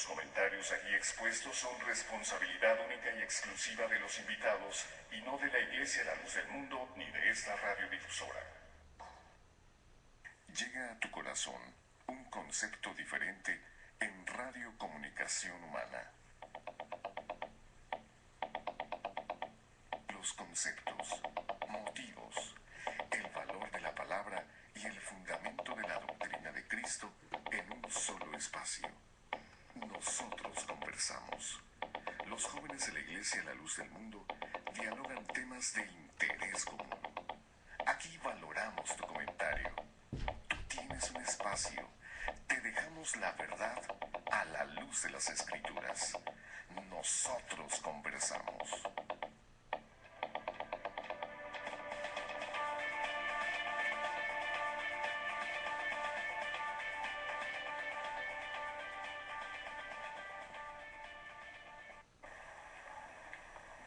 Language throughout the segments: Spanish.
Los comentarios aquí expuestos son responsabilidad única y exclusiva de los invitados y no de la Iglesia La Luz del Mundo ni de esta radiodifusora. Llega a tu corazón un concepto diferente en Radio Comunicación Humana. Los conceptos, motivos, el valor de la palabra y el fundamento de la doctrina de Cristo en un solo espacio. Nosotros conversamos. Los jóvenes de la Iglesia La Luz del Mundo dialogan temas de interés común. Aquí valoramos tu comentario. Tú tienes un espacio. Te dejamos la verdad a la luz de las Escrituras. Nosotros conversamos.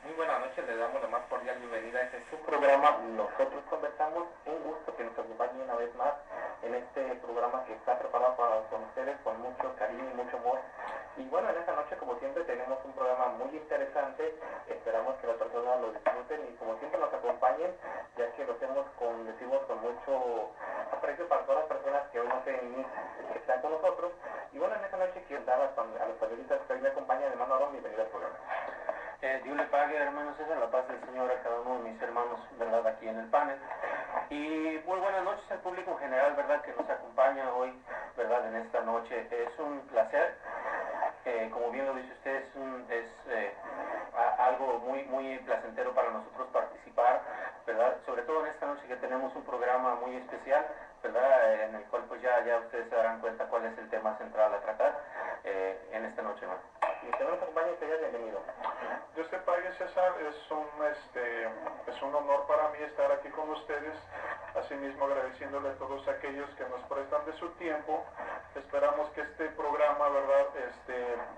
Muy buenas noches, le damos la más cordial bienvenida a este su programa Nosotros Conversamos. Un gusto que nos acompañe una vez más en este programa que está preparado con ustedes con mucho cariño y mucho amor. Y bueno, en esta noche, como siempre, tenemos un programa muy interesante. Esperamos que las personas lo disfruten y como siempre nos acompañen, ya que lo hacemos decimos con mucho aprecio para todas las personas que hoy que están con nosotros. Y bueno, en esta noche quiero dar a los periodistas que hoy me acompañan, hermano Aaron, bienvenido al programa. Dios le pague, hermanos César, la paz del Señor a cada uno de mis hermanos, ¿verdad?, aquí en el panel. Y muy buenas noches al público en general, ¿verdad?, que nos acompaña hoy, ¿verdad?, en esta noche. Es un placer, como bien lo dice usted, es algo muy placentero para nosotros participar, ¿verdad?, sobre todo en esta noche que tenemos un programa muy especial, ¿verdad?, en el cual pues ya ustedes se darán cuenta cuál es el tema central a tratar en esta noche, hermano. Y usted nos acompaña, usted bienvenido. Dios te pague, César, es un honor para mí estar aquí con ustedes, asimismo agradeciéndole a todos aquellos que nos prestan de su tiempo. Esperamos que este programa, ¿verdad?,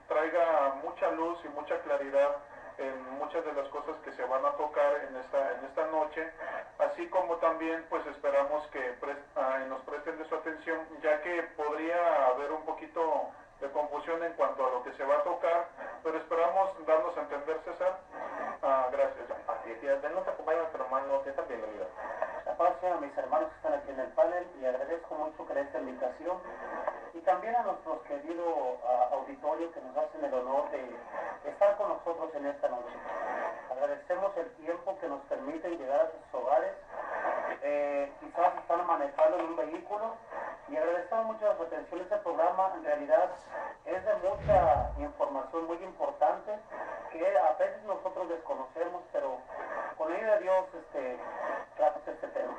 traiga mucha luz y mucha claridad en muchas de las cosas que se van a tocar en esta noche, así como también pues esperamos que nos presten de su atención, ya que podría haber un poquito de confusión en cuanto a lo que se va a tocar, pero esperamos darnos a entender, César. Gracias. Así es, nos acompaña nuestro hermano César, bienvenido. La paz sea a mis hermanos que están aquí en el panel y agradezco mucho que esta invitación y también a nuestros queridos auditorio que nos hacen el honor de estar con nosotros en esta noche. Agradecemos el tiempo que nos permiten llegar a sus hogares, quizás están manejando en un vehículo, y agradecemos mucho su atención. Este programa en realidad es de mucha información muy importante que a veces nosotros desconocemos, pero con la ayuda de Dios tratamos este tema.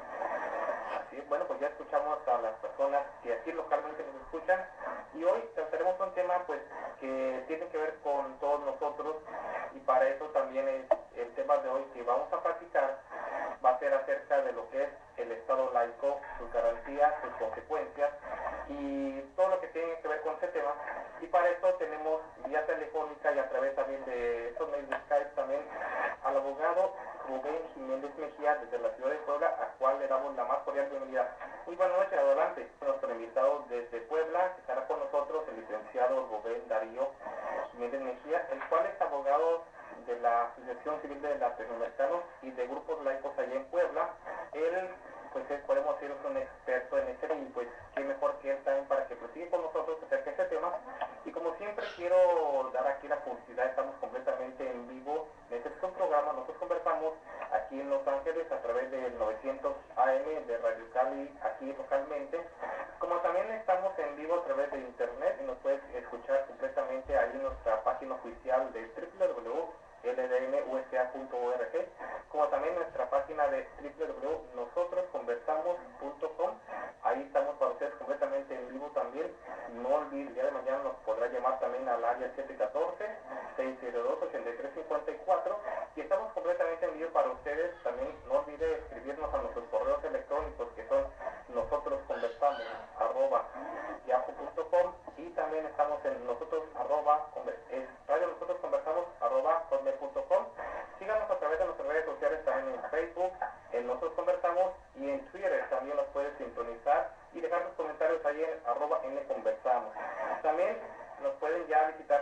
Así es, bueno, pues ya escuchamos a las personas que aquí localmente nos escuchan y hoy trataremos un tema pues que tiene que ver con todos nosotros y para eso también es el tema de hoy que vamos a platicar va a ser acerca de lo que es el Estado laico, sus garantías, sus consecuencias y todo lo que tiene que ver con ese tema. Y para eso tenemos vía telefónica y a través también de estos medios de Skype también al abogado Rubén Jiménez Mejía desde la ciudad de Puebla, a cual le damos la más cordial bienvenida. Muy buenas noches, adelante. Nuestro invitado desde Puebla, que estará con nosotros, el licenciado Rubén Darío Jiménez Mejía, el cual es abogado de la Asociación Civil de Latinoamericanos y de grupos laicos allá en Puebla. Él, pues podemos decir, es un experto en este y pues qué mejor que él también para que prosiga con nosotros acerca de este tema. Y como siempre quiero dar aquí la publicidad, estamos completamente en vivo. Este es un programa, nosotros conversamos aquí en Los Ángeles a través del 900 AM de Radio Cali, aquí localmente. Como también estamos en vivo a través de internet y nos puedes escuchar completamente ahí en nuestra página oficial de www.ldnusa.org, como también nuestra página de www.nosotrosconversamos.com. Ahí estamos para ustedes completamente en vivo también. No olviden, el día de mañana nos podrá llamar también al área 714-602-8354 y estamos completamente en vivo para ustedes. También no olvide escribirnos a nuestros correos electrónicos que son nosotrosconversamos@yahoo.com y también estamos en radionosotrosconversamos@hotmail.com. Síganos a través de nuestras redes sociales también en Facebook, en Nosotros Conversamos y en Twitter también nos puedes sintonizar y dejar tus comentarios ahí en @nconversamos. También nos pueden ya visitar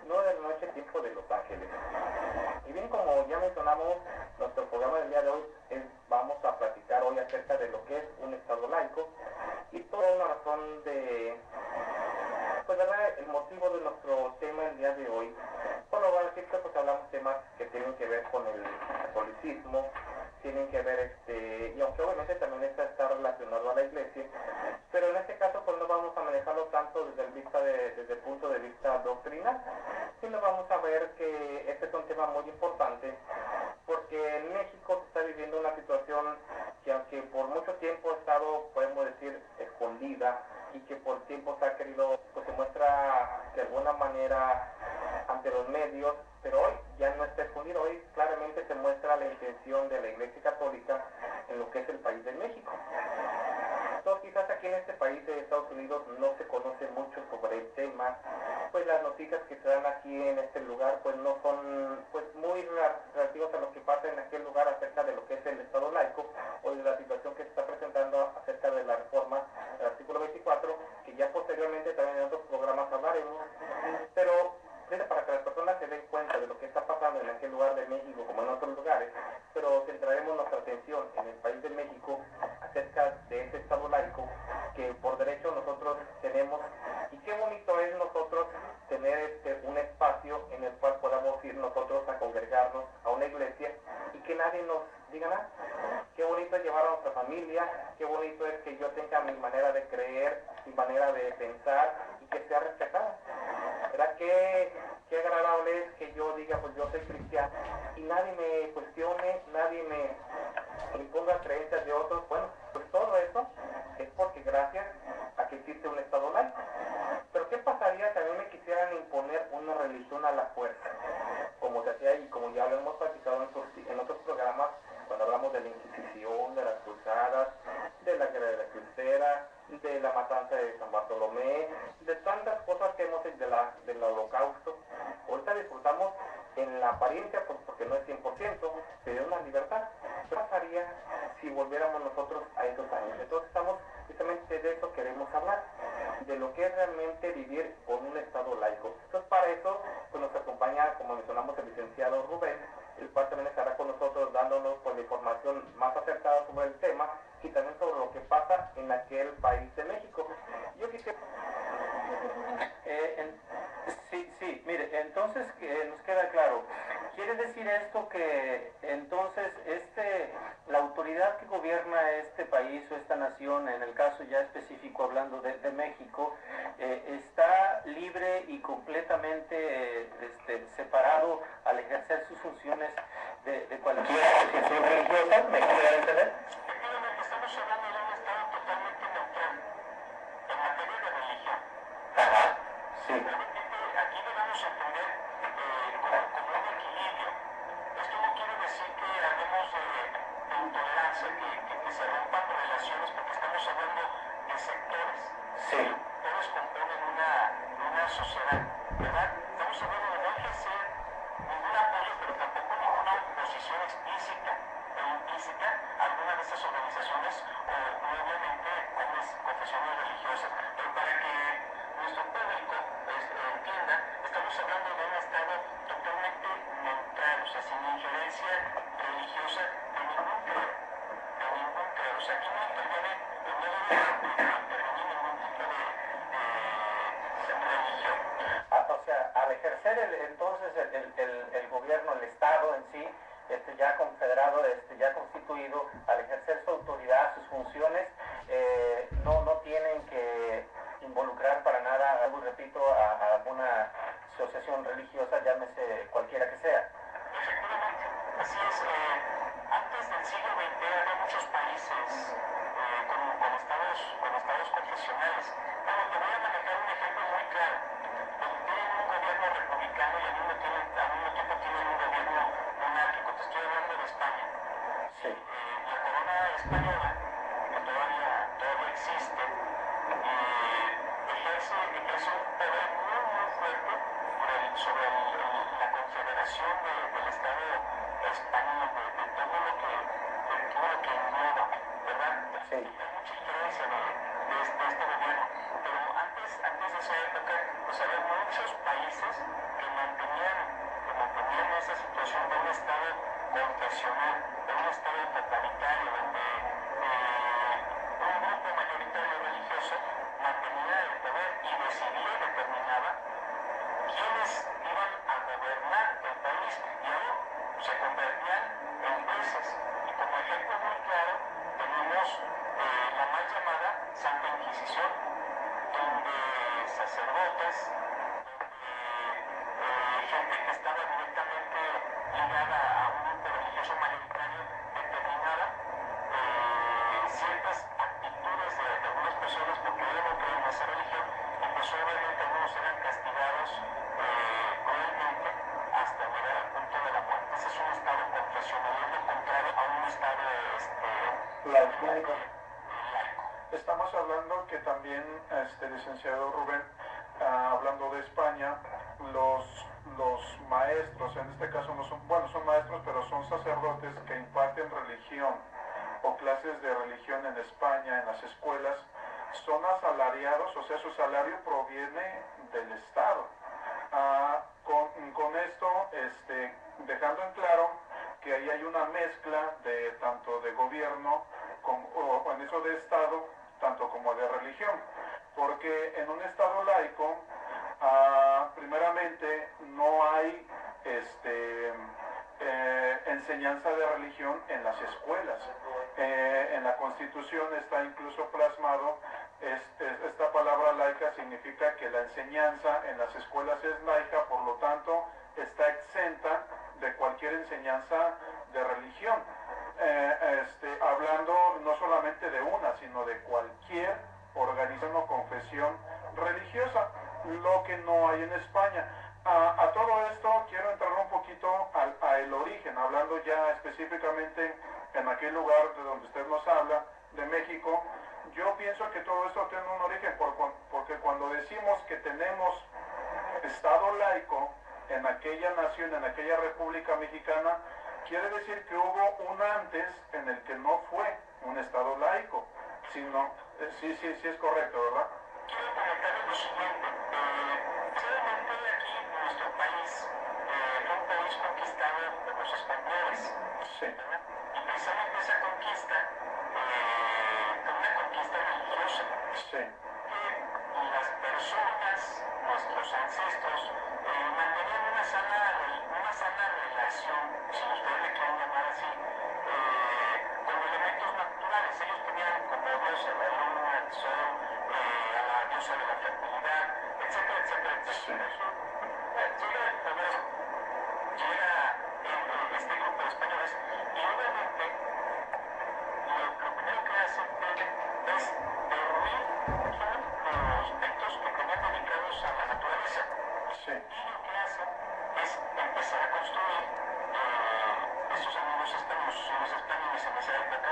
9 de la noche, tiempo de Los Ángeles. Y bien, como ya mencionamos, nuestro programa del día de hoy vamos a platicar hoy acerca de lo que es un Estado laico y toda una razón de, pues verdad, el motivo de nuestro tema el día de hoy. Por lo general siempre pues hablamos temas que tienen que ver con el catolicismo, tienen que ver y aunque obviamente también está relacionado a la iglesia, pero en este caso pues no vamos a manejarlo tanto desde el punto de vista doctrinal, sino vamos a ver que este es un tema muy importante, porque en México se está viviendo una situación que aunque por mucho tiempo ha estado, podemos decir, escondida, y que por tiempo se ha querido, pues se muestra de alguna manera ante los medios, pero hoy ya no está escondido, hoy claramente se muestra la intención de la Iglesia Católica en lo que es el país de México. Entonces quizás aquí en este país de Estados Unidos no se conoce mucho sobre el tema, pues las noticias que se dan aquí en este lugar pues no son pues muy relativas a lo que pasa en aquel lugar acerca de lo que es el Estado laico o de la situación que se está presentando acerca de la reforma del artículo 24, que ya posteriormente también en otros programas hablaremos, pero para que las personas se den cuenta de lo que está pasando en aquel lugar de México como en otros lugares, pero centraremos nuestra atención en el país de México acerca de este Estado laico que por derecho nosotros tenemos, y qué bonito es nosotros tener un espacio en el cual podamos ir nosotros a congregarnos a una iglesia y que nadie nos diga nada. Qué bonito es llevar a nuestra familia, qué bonito es que yo tenga mi manera de creer, mi manera de pensar y que sea respetada. ¿Verdad? Qué agradable es que yo diga, pues yo soy cristiano y nadie me cuestione, nadie me imponga creencias de otros. Bueno, pues todo eso es porque gracias a que existe un Estado laico. Pero ¿qué pasaría si a mí me quisieran imponer una religión a la fuerza? Como se hacía y como ya lo hemos platicado en otros programas, cuando hablamos de la Inquisición, de las cruzadas, de la guerra de la Cruzera, de la matanza de San Bartolomé, de tantas cosas que hemos hecho del Holocausto. Ahorita disfrutamos en la apariencia, pues porque no es 100%, pero una libertad. ¿Qué pasaría si volviéramos nosotros a esos años? Entonces estamos precisamente de eso queremos hablar, de lo que es realmente vivir con un Estado laico. Entonces para eso pues nos acompaña, como mencionamos, el licenciado Rubén, el cual también estará con nosotros dándonos pues la información más acertada sobre el tema y también sobre lo que pasa en aquel país de México. Yo quisiera... Sí, mire, entonces nos queda claro. ¿Quiere decir esto que entonces la autoridad que gobierna este país o esta nación, en el caso ya específico hablando de México, está libre y completamente separado al ejercer sus funciones de cualquier asociación religiosa? ¿Me quiere dar a entender? Efectivamente, estamos hablando de un Estado totalmente neutral en materia de religión. Ajá, sí. Aquí debemos entender como un equilibrio. Esto no quiere decir que hablemos de intolerancia, que se rompan relaciones, porque estamos hablando de sectores. Sí. Todos componen una sociedad, ¿verdad? Estamos hablando de no ejercer ningún apoyo, pero tampoco ninguna oposición explícita o implícita a alguna de estas organizaciones o obviamente confesiones religiosas. Pero para que nuestro público entienda, estamos hablando de un Estado totalmente neutral, o sea, sin injerencia religiosa de ningún credo. O sea, aquí no interviene, no debe intervenir ningún tipo de religión. O sea, al ejercer entonces el gobierno, el Estado en sí, ya confederado, ya constituido, al ejercer su autoridad, sus funciones, no tienen que involucrar para nada, repito, a alguna asociación religiosa, llámese cualquiera que sea. Efectivamente, así es. Antes del siglo XX había muchos países con estados confesionales. Pero te voy a manejar un ejemplo muy claro. Donde tienen un gobierno republicano y al mismo tiempo tienen un gobierno monárquico. Te estoy hablando de España. Sí. La corona española, que todavía existe, ejerce un poder muy fuerte sobre la confederación del Estado español, de todo lo que engloba, ¿verdad? Sí. Hay mucha influencia de este gobierno, pero antes de esa época, pues había muchos países que estado confesional, en un estado totalitario, donde un grupo mayoritario religioso mantenía el poder y decidía y determinaba quiénes iban a gobernar el país, y ahora se convertían en jueces. Y como ejemplo muy claro tenemos la mal llamada Santa Inquisición, donde sacerdotes, gente que estaba directamente ligada a un grupo religioso mayoritario determinaba ciertas actitudes de algunas personas porque ellos no creían en esa religión, y pues obviamente algunos eran castigados cruelmente hasta llegar al punto de la muerte. Ese es un estado confesional, contrario a un estado laico. Estamos hablando que también, licenciado Rubén, hablando de España, los maestros, en este caso no son, bueno, son maestros, pero son sacerdotes que imparten religión o clases de religión en España, en las escuelas, son asalariados, o sea, su salario proviene del Estado. Con esto, dejando en claro que ahí hay una mezcla de tanto de gobierno o en eso de Estado, tanto como de religión, porque en un Estado laico, primeramente, no hay enseñanza de religión en las escuelas. En la Constitución está incluso plasmado, esta palabra laica significa que la enseñanza en las escuelas es laica, por lo tanto está exenta de cualquier enseñanza de religión. Hablando no solamente de una, sino de cualquier organización o confesión religiosa, lo que no hay en España. A todo esto quiero entrar un poquito al origen, hablando ya específicamente en aquel lugar de donde usted nos habla, de México. Yo pienso que todo esto tiene un origen, porque cuando decimos que tenemos Estado laico en aquella nación, en aquella República Mexicana, quiere decir que hubo un antes en el que no fue un Estado laico, sino, sí es correcto, ¿verdad? Quiero comentarles lo siguiente. Precisamente aquí en nuestro país fue un país conquistado por los españoles. Sí. Y precisamente esa conquista fue una conquista religiosa. Sí. Las personas, nuestros ancestros, mantenían una sana relación, si ustedes le quieren llamar así, con elementos naturales. Ellos tenían como dios a la luna, al sol, a la diosa de la fertilidad, etcétera, etcétera, etcétera. Llega este grupo de españoles y obviamente lo primero que hacen es derruir los aspectos que tenían dedicados a la naturaleza. Sí. Y lo que hacen es empezar a construir estos amigos españoles en esa época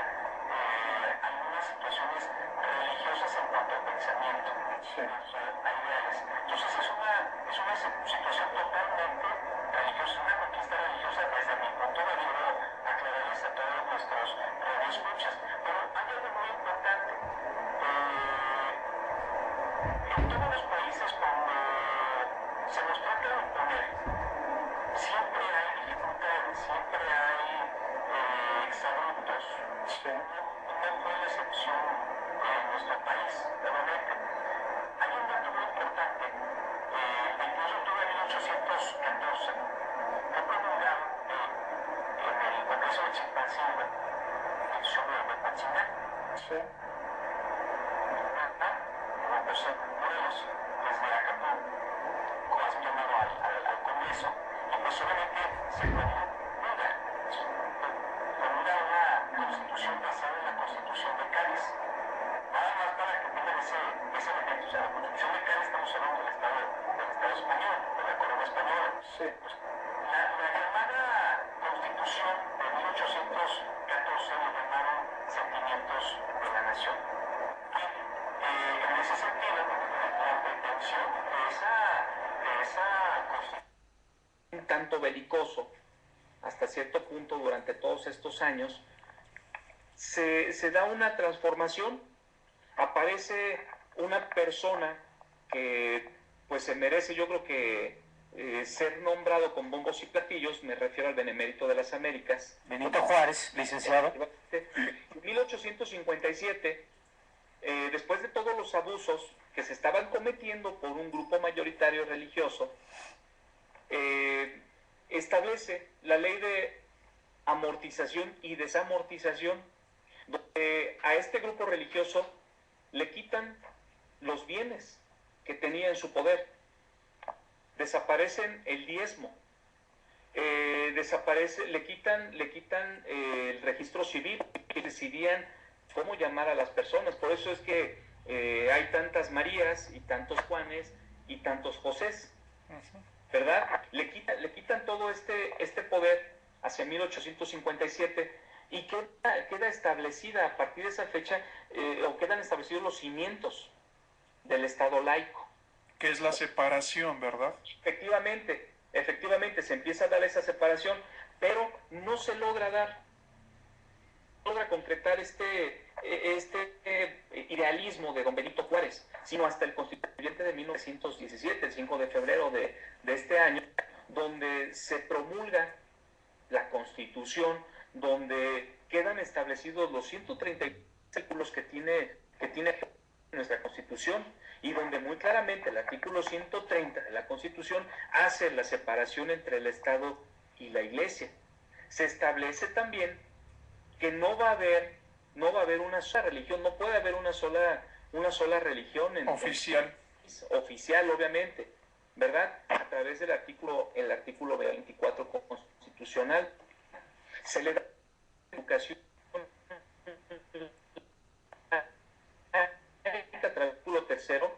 algunas situaciones religiosas en cuanto al pensamiento, Sí. a ideales. Entonces es una situación totalmente religiosa, una conquista religiosa desde mi punto de vista, aclararles a todos nuestros radioescuchas. Pero hay algo muy importante. En todos los países, cuando se nos trata de imponer, siempre hay dificultades, siempre hay exabruptos. Sí. No fue la excepción en nuestro país, nuevamente. Hay un dato muy importante. El 22 de octubre de 1814 fue promulgado en el Congreso de Chilpancingo el sobre de Huehuetzintán. Sí. Una persona, Morelos, desde Acapulco, como has llamado al Congreso, y pues obviamente se promulga una constitución basada en la Constitución de Cádiz. Nada más para que tengan ese elemento. O sea, la Constitución de Cádiz, estamos hablando del Estado español, de la corona española. Sí. La llamada Constitución de 1814 le llamaron Sentimientos de la Nación. En ese sentido, la pretensión de esa Constitución, Un tanto belicoso, hasta cierto punto durante todos estos años, se da una transformación. Aparece una persona que pues se merece, yo creo que ser nombrado con bombos y platillos, me refiero al Benemérito de las Américas. Benito Juárez, licenciado. En 1857, después de todos los abusos que se estaban cometiendo por un grupo mayoritario religioso, establece la ley de amortización y desamortización, donde a este grupo religioso le quitan los bienes que tenía en su poder, desaparecen el diezmo, le quitan el registro civil, que decidían cómo llamar a las personas. Por eso es que hay tantas Marías y tantos Juanes y tantos Josés, ¿verdad? Le quitan todo este poder hacia 1857 y queda establecida a partir de esa fecha, o quedan establecidos los cimientos del Estado laico. Que es la separación, ¿verdad? Efectivamente, se empieza a dar esa separación, pero no se logra concretar este idealismo de don Benito Juárez, sino hasta el constituyente de 1917, el 5 de febrero de este año, donde se promulga la Constitución, donde quedan establecidos los 130 artículos que tiene nuestra Constitución, y donde muy claramente el artículo 130 de la Constitución hace la separación entre el Estado y la Iglesia. Se establece también que no va a haber una sola religión, no puede haber una sola religión oficial, obviamente, ¿verdad? A través del artículo 24 constitucional se le da educación a través del artículo tercero,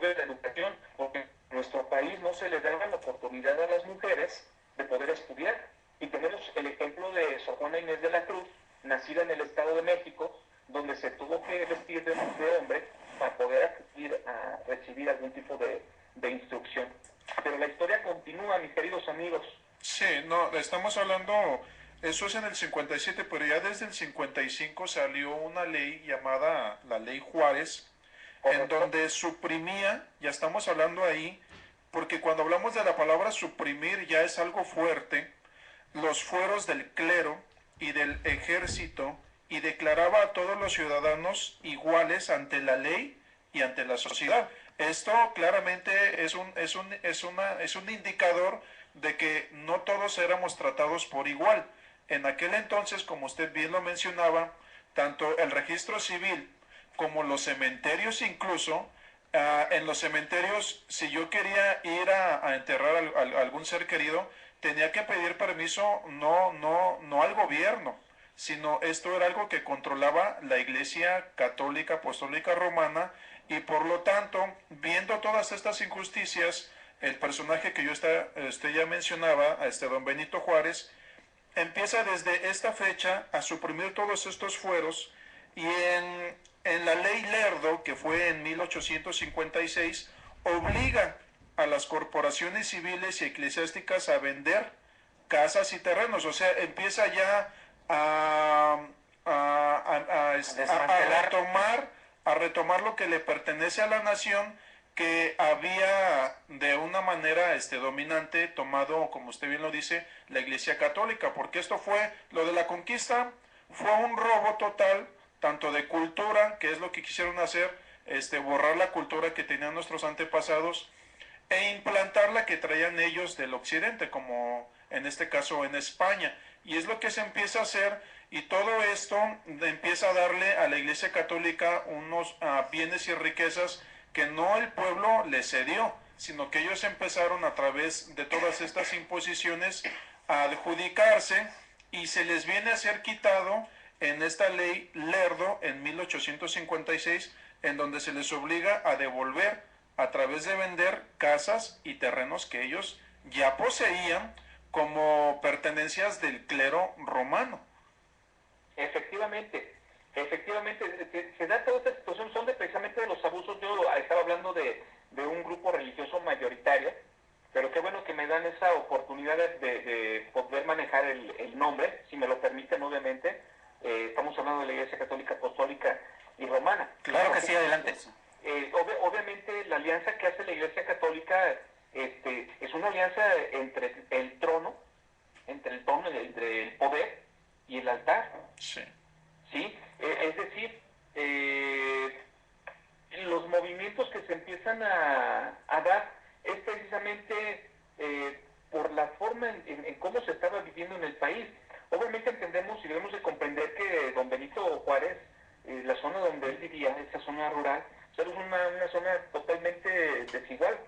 de la educación, porque en nuestro país no se le daba la oportunidad a las mujeres de poder estudiar. Y tenemos el ejemplo de Sor Juana Inés de la Cruz, nacida en el Estado de México, donde se tuvo que vestir de hombre para poder acudir a recibir algún tipo de instrucción. Pero la historia continúa, mis queridos amigos. Sí, no, estamos hablando, eso es en el 57, pero ya desde el 55 salió una ley llamada la Ley Juárez, en donde suprimía, ya estamos hablando ahí, porque cuando hablamos de la palabra suprimir ya es algo fuerte, los fueros del clero y del ejército, y declaraba a todos los ciudadanos iguales ante la ley y ante la sociedad. Esto claramente es un indicador de que no todos éramos tratados por igual. En aquel entonces, como usted bien lo mencionaba, tanto el registro civil como los cementerios incluso, en los cementerios, si yo quería ir a enterrar a algún ser querido, tenía que pedir permiso no al gobierno, sino esto era algo que controlaba la Iglesia Católica Apostólica Romana, y por lo tanto, viendo todas estas injusticias, el personaje que usted ya mencionaba, don Benito Juárez, empieza desde esta fecha a suprimir todos estos fueros, y en la ley Lerdo, que fue en 1856, obliga a las corporaciones civiles y eclesiásticas a vender casas y terrenos. O sea, empieza ya a retomar lo que le pertenece a la nación, que había de una manera dominante tomado, como usted bien lo dice, la Iglesia Católica, porque esto fue, lo de la conquista, fue un robo total, tanto de cultura, que es lo que quisieron hacer, borrar la cultura que tenían nuestros antepasados, e implantar la que traían ellos del occidente, como en este caso en España. Y es lo que se empieza a hacer, y todo esto empieza a darle a la Iglesia Católica unos bienes y riquezas que no el pueblo le cedió, sino que ellos empezaron a través de todas estas imposiciones a adjudicarse, y se les viene a ser quitado en esta ley Lerdo en 1856, en donde se les obliga a devolver a través de vender casas y terrenos que ellos ya poseían como pertenencias del clero romano. Efectivamente, se da toda esta situación, son precisamente de los abusos. Yo estaba hablando de un grupo religioso mayoritario, pero qué bueno que me dan esa oportunidad de poder manejar el nombre, si me lo permiten, obviamente. Estamos hablando de la Iglesia Católica Apostólica y Romana. Claro que sí, adelante. Obviamente la alianza que hace la Iglesia Católica es una alianza entre el trono, entre el poder y el altar. Sí. ¿Sí? Es decir, los movimientos que se empiezan a dar es precisamente por la forma en cómo se estaba viviendo en el país. Obviamente entendemos y debemos de comprender que don Benito Juárez, la zona donde él vivía, esa zona rural, es una zona totalmente desigual,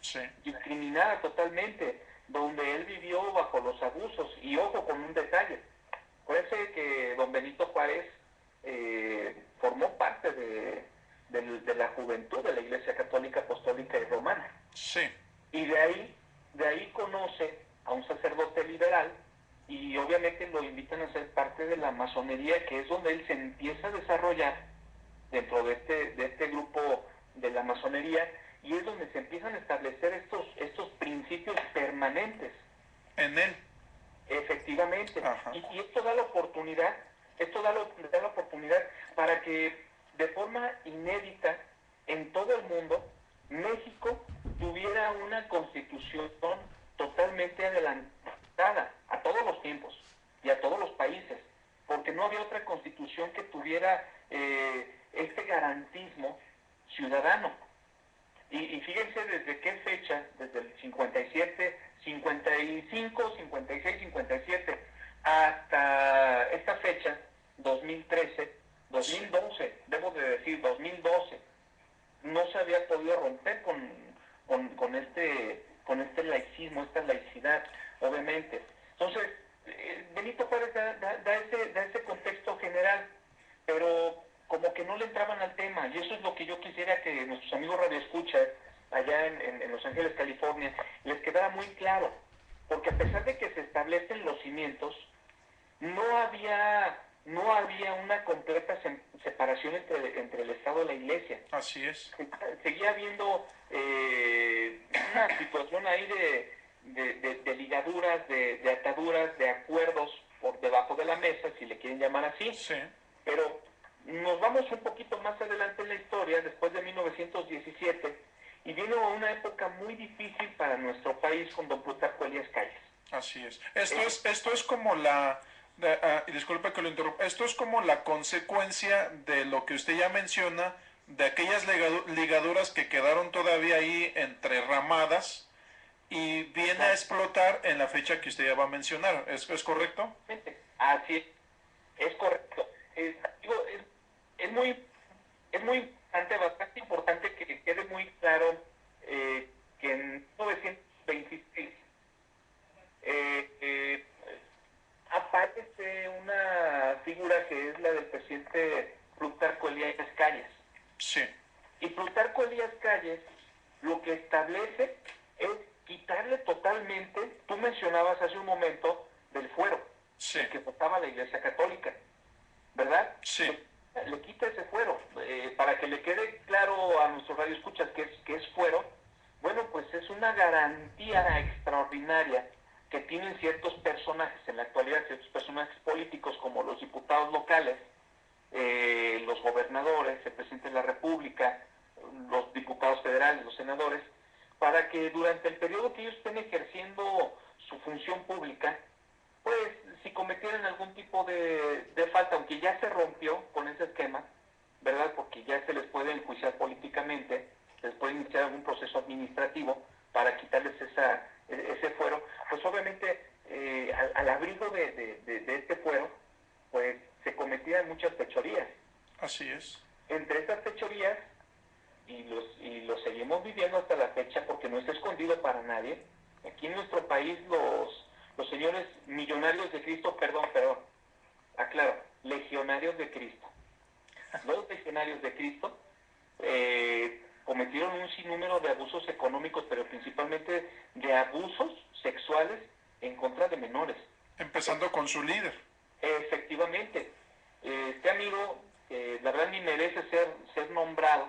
Sí. discriminada totalmente, donde él vivió bajo los abusos. Y ojo con un detalle, acuérdense que don Benito Juárez formó parte de la juventud de la Iglesia Católica Apostólica y Romana. Sí. Y de ahí conoce a un sacerdote liberal y obviamente lo invitan a ser parte de la masonería, que es donde él se empieza a desarrollar dentro de este grupo de la masonería, y es donde se empiezan a establecer estos principios permanentes. En él. Efectivamente. Ajá. Y esto da la oportunidad, da la oportunidad para que de forma inédita en todo el mundo, México tuviera una constitución totalmente adelantada a todos los tiempos y a todos los países, porque no había otra constitución que tuviera este garantismo ciudadano. Y fíjense desde qué fecha, desde el 57, 55, 56, 57, hasta esta fecha, 2013, 2012, debo de decir 2012, no se había podido romper con este laicismo, esta laicidad, obviamente. Entonces, Benito Juárez da ese contexto general, pero como que no le entraban al tema, y eso es lo que yo quisiera que nuestros amigos radioescuchas allá en Los Ángeles, California, les quedara muy claro, porque a pesar de que se establecen los cimientos, no había una completa separación entre el Estado y la Iglesia. Así es. Seguía habiendo una situación ahí de ligaduras, de ataduras, de acuerdos por debajo de la mesa, si le quieren llamar así. Sí. Pero nos vamos un poquito más adelante en la historia, después de 1917, y vino una época muy difícil para nuestro país con don Plutarco Elías Calles. Así es. Esto es como disculpe que lo interrumpa, esto es como la consecuencia de lo que usted ya menciona, de aquellas ligaduras que quedaron todavía ahí entrerramadas y viene a explotar en la fecha que usted ya va a mencionar. ¿Es correcto? Así es correcto. Es muy importante, bastante importante que quede muy claro que en 1926 aparece una figura que es la del presidente Plutarco Elías Calles. Sí. Y Plutarco Elías Calles lo que establece es quitarle totalmente, tú mencionabas hace un momento, del fuero, Sí. que votaba la Iglesia Católica, ¿verdad? Sí. Le quita ese fuero, para que le quede claro a nuestros radioescuchas que es fuero. Bueno, pues es una garantía extraordinaria que tienen ciertos personajes en la actualidad, ciertos personajes políticos como los diputados locales, los gobernadores, el presidente de la República, los diputados federales, los senadores, para que durante el periodo que ellos estén ejerciendo su función pública, pues si cometieran algún tipo de falta, aunque ya se rompió con ese esquema, ¿verdad? Porque ya se les puede enjuiciar políticamente, se les puede iniciar algún proceso administrativo para quitarles ese fuero, pues obviamente al abrigo de este fuero, pues se cometían muchas fechorías. Así es. Entre esas fechorías, y los seguimos viviendo hasta la fecha porque no está escondido para nadie, aquí en nuestro país los señores millonarios de Cristo, aclaro, legionarios de Cristo. Los legionarios de Cristo cometieron un sinnúmero de abusos económicos, pero principalmente de abusos sexuales en contra de menores. Empezando con su líder. Efectivamente. Este amigo, la verdad ni merece ser nombrado,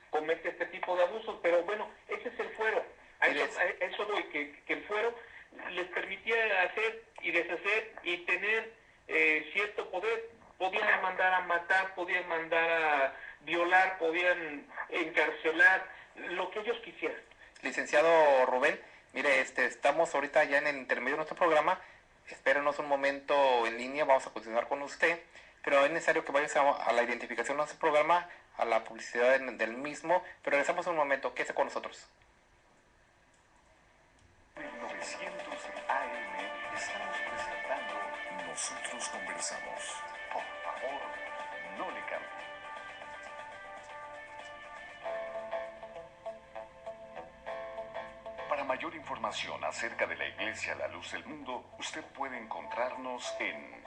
comete este tipo de abusos, pero bueno, ese es el fuero. A eso voy, que el fuero les permitía hacer y deshacer y tener cierto poder. Podían mandar a matar, podían mandar a violar, podían encarcelar, lo que ellos quisieran. Licenciado Rubén, mire, estamos ahorita ya en el intermedio de nuestro programa. Espérenos un momento en línea, vamos a continuar con usted, pero es necesario que vayas a la identificación de nuestro programa, a la publicidad del mismo, pero regresamos un momento, quédese con nosotros. 900 AM estamos presentando Nosotros Conversamos. Por favor, no le cambie. Para mayor información acerca de la Iglesia La Luz del Mundo, usted puede encontrarnos en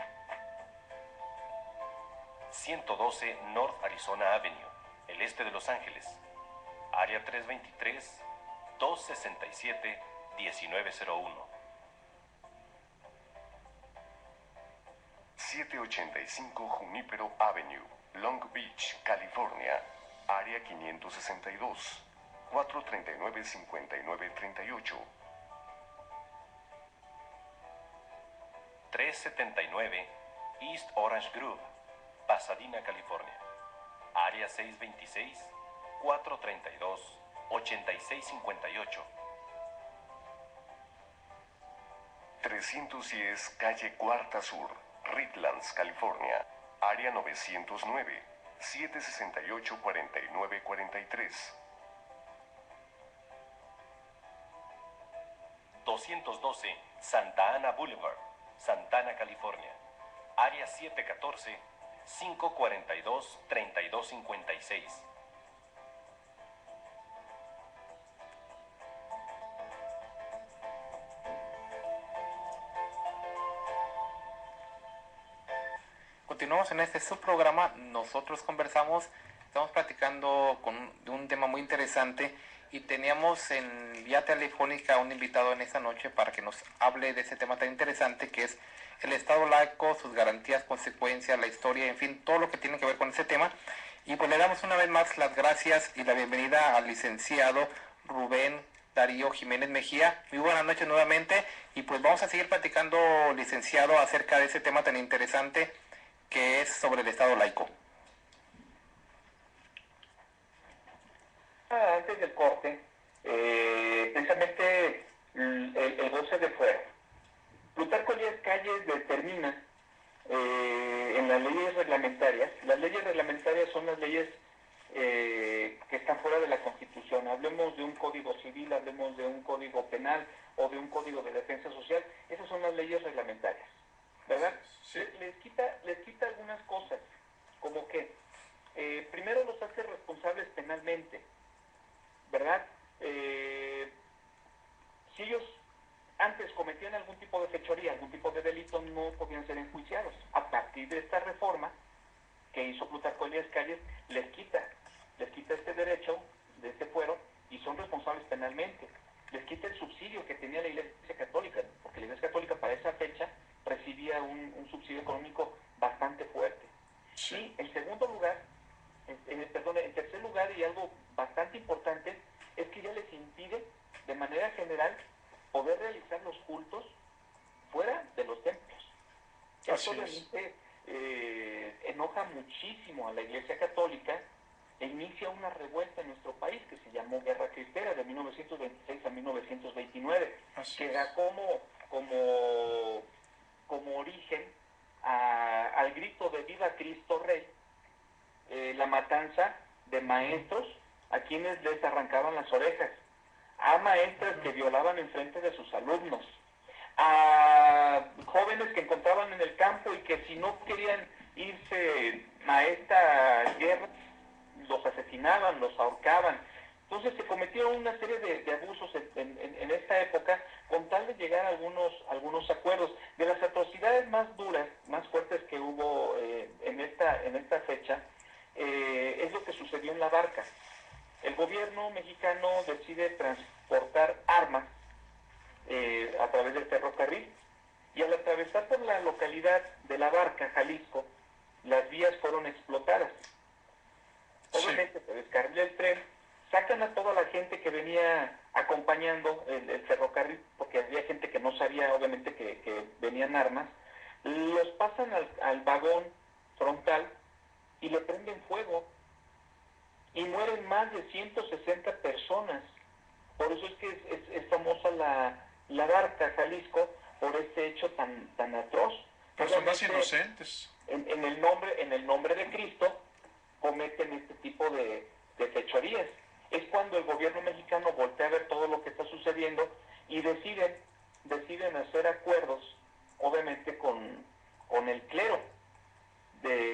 112 North Arizona Avenue, el este de Los Ángeles, área 323-267-1901. 785 Junípero Avenue, Long Beach, California, área 562, 439-5938. 379 East Orange Grove, Pasadena, California, área 626-432-8658. 310 Calle Cuarta Sur, Redlands, California, área 909, 768-4943. 212 Santa Ana Boulevard, Santana, California, área 714-542-3256. 'Continuamos en este subprograma, nosotros conversamos, estamos platicando de un tema muy interesante y teníamos en vía telefónica a un invitado en esta noche para que nos hable de ese tema tan interesante que es el Estado laico, sus garantías, consecuencias, la historia, en fin, todo lo que tiene que ver con ese tema. Y pues le damos una vez más las gracias y la bienvenida al licenciado Rubén Darío Jiménez Mejía. Muy buenas noches nuevamente y pues vamos a seguir platicando, licenciado, acerca de ese tema tan interesante que es sobre el Estado laico. Antes del corte, precisamente el goce de fuera. Plutarco Elías Calles determina en las leyes reglamentarias, las leyes reglamentarias son las leyes que están fuera de la Constitución. Hablemos de un código civil, hablemos de un código penal o de un código de defensa social, esas son las leyes reglamentarias, ¿verdad? Sí. Les quita algunas cosas, como que primero los hace responsables penalmente, ¿verdad? Si ellos antes cometían algún tipo de fechoría, algún tipo de delito, no podían ser enjuiciados. A partir de esta reforma que hizo Plutarco Elías Calles, les quita este derecho de este fuero y son responsables penalmente. Les quita el subsidio que tenía la Iglesia Católica, porque la Iglesia Católica para esa fecha recibía un subsidio económico bastante fuerte. Sí. Y en segundo lugar, en tercer lugar, y algo bastante importante, es que ya les impide de manera general poder realizar los cultos fuera de los templos. Esto realmente enoja muchísimo a la Iglesia Católica e inicia una revuelta en nuestro país que se llamó Guerra Cristera de 1926 a 1929, que da como origen al grito de ¡Viva Cristo Rey! La matanza de maestros a quienes les arrancaban las orejas, a maestras que violaban en frente de sus alumnos, a jóvenes que encontraban en el campo y que si no querían irse a esta guerra, los asesinaban, los ahorcaban. Entonces se cometieron una serie de abusos en esta época con tal de llegar a algunos acuerdos. De las atrocidades más duras, más fuertes que hubo en esta fecha, es lo que sucedió en La Barca. El gobierno mexicano decide transportar armas a través del ferrocarril y al atravesar por la localidad de La Barca, Jalisco, las vías fueron explotadas. Obviamente se descarrila el tren, sacan a toda la gente que venía acompañando el ferrocarril, porque había gente que no sabía obviamente que venían armas, los pasan al vagón frontal y le prenden fuego y mueren más de 160 personas Por eso es que es famosa la Garza, Jalisco, por este hecho tan atroz. Personas Realmente, inocentes. en el nombre de Cristo cometen este tipo de fechorías. Es cuando el gobierno mexicano voltea a ver todo lo que está sucediendo y deciden hacer acuerdos, obviamente con el clero,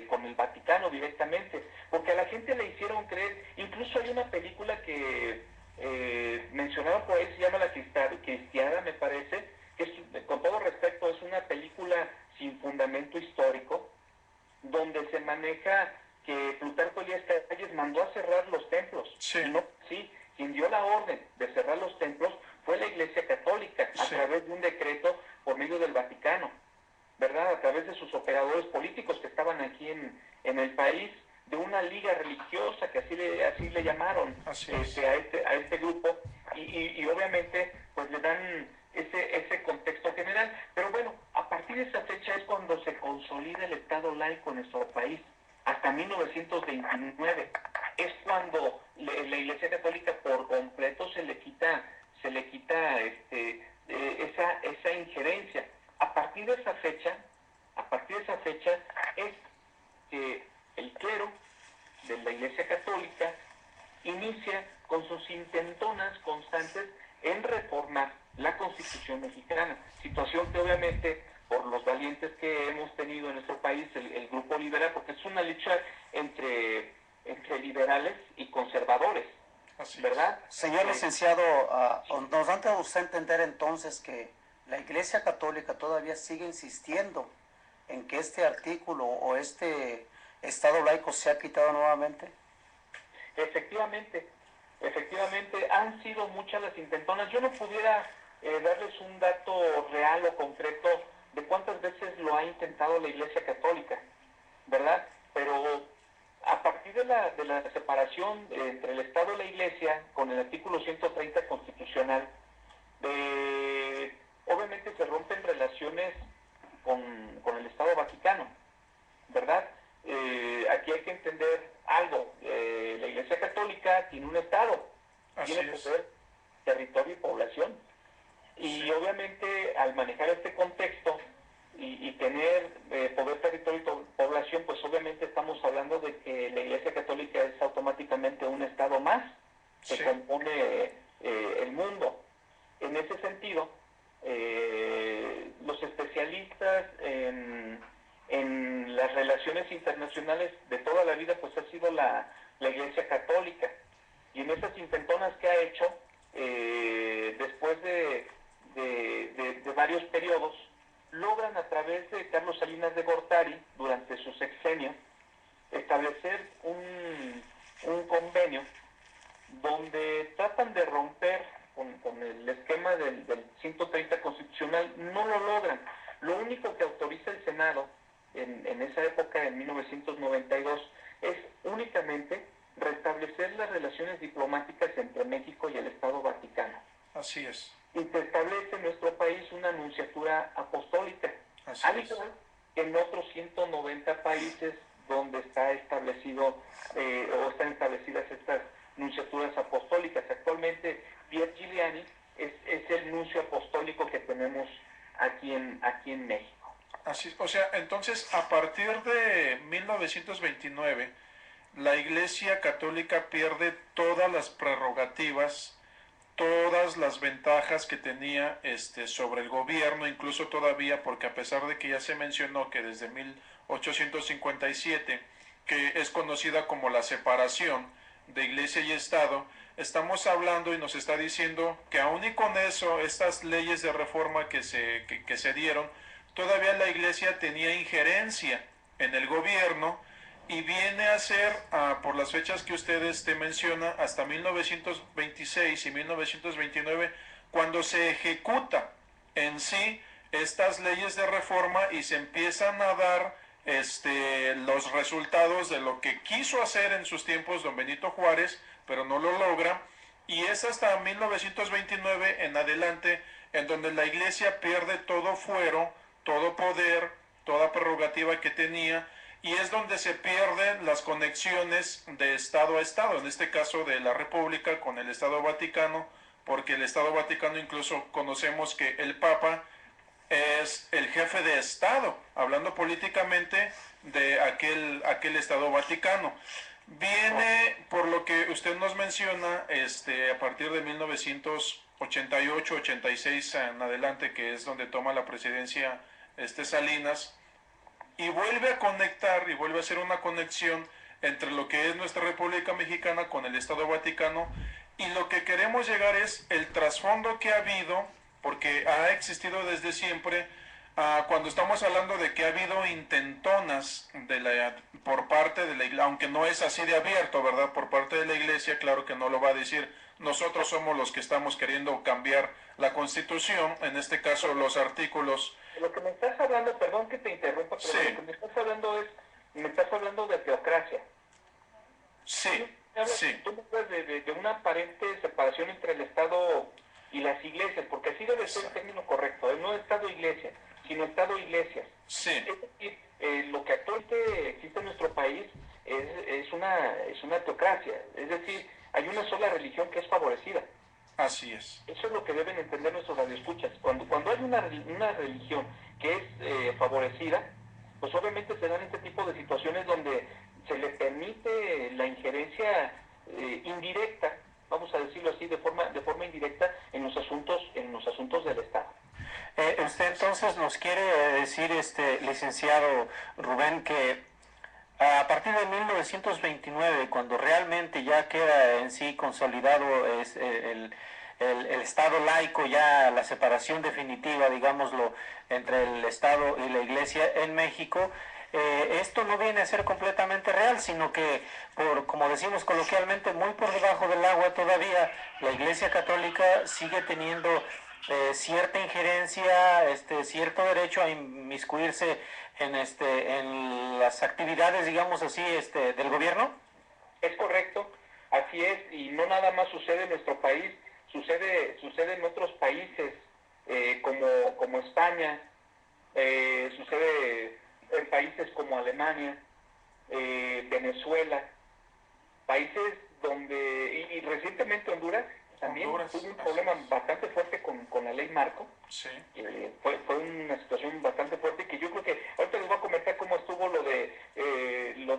con el Vaticano directamente, porque a la gente le hicieron creer. Incluso hay una película que mencionaron por ahí, se llama La Cristiana, me parece, que con todo respeto es una película sin fundamento histórico, donde se maneja que Plutarco Elías Calles mandó a cerrar los templos. Sí. Y no, sí, quien dio la orden de cerrar los templos fue la Iglesia Católica, a Sí. través de un decreto por medio del Vaticano, ¿verdad? A través de sus operadores políticos que estaban aquí en el país, de una liga religiosa, que así le llamaron Así es. a este grupo, y obviamente pues le dan ese contexto general. Pero bueno, a partir de esa fecha es cuando se consolida el Estado laico en nuestro país, hasta 1929. Es cuando la Iglesia Católica por completo se le quita esa injerencia. A partir de esa fecha es que el clero de la Iglesia Católica inicia con sus intentonas constantes en reformar la Constitución mexicana, situación que obviamente por los valientes que hemos tenido en nuestro país, el grupo liberal, porque es una lucha entre liberales y conservadores, Así es. ¿verdad? Señor licenciado, ¿nos da usted a entender entonces que la Iglesia Católica todavía sigue insistiendo en que este artículo o este Estado laico sea quitado nuevamente? Efectivamente, han sido muchas las intentonas. Yo no pudiera darles un dato real o concreto de cuántas veces lo ha intentado la Iglesia Católica, ¿verdad? Pero a partir de la separación entre el Estado y la Iglesia, con el artículo 130 constitucional, obviamente se rompen relaciones con el Estado Vaticano, ¿verdad? Aquí hay que entender algo. La Iglesia Católica tiene un Estado, Así tiene es. poder, territorio y población. Y obviamente al manejar este contexto y tener poder, territorio y población, pues obviamente estamos hablando de que la Iglesia Católica es automáticamente un Estado más que Sí. compone el mundo. En ese sentido, los especialistas en las relaciones internacionales de toda la vida, pues ha sido la Iglesia Católica. Y en esas intentonas que ha hecho, después de varios periodos, logran a través de Carlos Salinas de Gortari, durante su sexenio, establecer un convenio donde tratan de romper con el esquema del 130 constitucional. No lo logran. Lo único que autoriza el Senado en esa época, en 1992, es únicamente restablecer las relaciones diplomáticas entre México y el Estado Vaticano. Así es. Y se establece en nuestro país una nunciatura apostólica, Así al es. igual que en otros 190 países donde está establecido o están establecidas estas nunciaturas apostólicas. Actualmente Pierre Giuliani es el nuncio apostólico que tenemos aquí en México. Así, o sea, entonces a partir de 1929 la Iglesia Católica pierde todas las prerrogativas, todas las ventajas que tenía sobre el gobierno, incluso todavía, porque a pesar de que ya se mencionó que desde 1857, que es conocida como la separación de Iglesia y Estado, estamos hablando y nos está diciendo que aún y con eso, estas leyes de reforma que se dieron, todavía la Iglesia tenía injerencia en el gobierno, y viene a ser, por las fechas que usted menciona, hasta 1926 y 1929, cuando se ejecuta en sí estas leyes de reforma y se empiezan a dar los resultados de lo que quiso hacer en sus tiempos don Benito Juárez, pero no lo logra, y es hasta 1929 en adelante en donde la Iglesia pierde todo fuero, todo poder, toda prerrogativa que tenía, y es donde se pierden las conexiones de Estado a Estado, en este caso de la República con el Estado Vaticano, porque el Estado Vaticano, incluso conocemos que el Papa es el jefe de Estado, hablando políticamente de aquel Estado Vaticano. Viene, por lo que usted nos menciona, a partir de 1988, 86 en adelante, que es donde toma la presidencia Salinas, y vuelve a conectar y vuelve a hacer una conexión entre lo que es nuestra República Mexicana con el Estado Vaticano, y lo que queremos llegar es el trasfondo que ha habido, porque ha existido desde siempre, cuando estamos hablando de que ha habido intentonas por parte de la Iglesia, aunque no es así de abierto, ¿verdad? Por parte de la Iglesia, claro que no lo va a decir. Nosotros somos los que estamos queriendo cambiar la Constitución, en este caso los artículos. Lo que me estás hablando, perdón que te interrumpa, pero sí. Lo que me estás hablando de teocracia. Sí, Tú me hablas de una aparente separación entre el Estado y las iglesias, porque así debe ser el término correcto, no Estado-iglesia, sino Estado-iglesias. Sí. Es decir, lo que actualmente existe en nuestro país es una teocracia, es decir, hay una sola religión que es favorecida. Así es. Eso es lo que deben entender nuestros radioescuchas. Cuando hay una religión que es favorecida, pues obviamente se dan este tipo de situaciones donde se le permite la injerencia indirecta, vamos a decirlo así, de forma indirecta en los asuntos del Estado. Usted entonces nos quiere decir, licenciado Rubén, que a partir de 1929, cuando realmente ya queda en sí consolidado el Estado laico, ya la separación definitiva, digámoslo, entre el Estado y la Iglesia en México, esto no viene a ser completamente real, sino que, como decimos coloquialmente, muy por debajo del agua todavía, la Iglesia Católica sigue teniendo cierta injerencia, cierto derecho a inmiscuirse en las actividades, digamos así, del gobierno. Es correcto, así es, y no nada más sucede en nuestro país, sucede en otros países como España, sucede en países como Alemania, Venezuela, países donde, y recientemente Honduras también tuvo un problema bastante fuerte con la ley Marco. Sí. Fue una situación bastante fuerte que yo creo que ahorita les voy a comentar cómo estuvo lo de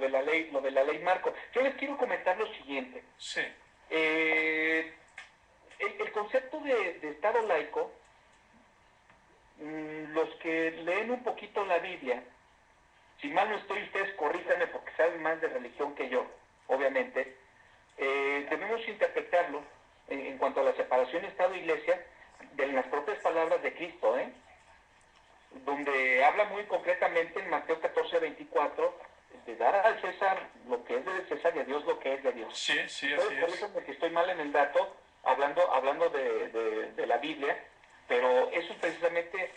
la ley Marco. Yo les quiero comentar lo siguiente. Sí. El concepto de Estado laico, los que leen un poquito la Biblia, si mal no estoy, ustedes corríjanme porque saben más de religión que yo, obviamente, debemos interpretarlo en cuanto a la separación Estado-Iglesia de las propias palabras de Cristo, donde habla muy concretamente en Mateo 14:24 de dar al César lo que es de César y a Dios lo que es de Dios. Sí, así es. Corríjanme que estoy mal en el dato, hablando de la Biblia, pero eso es precisamente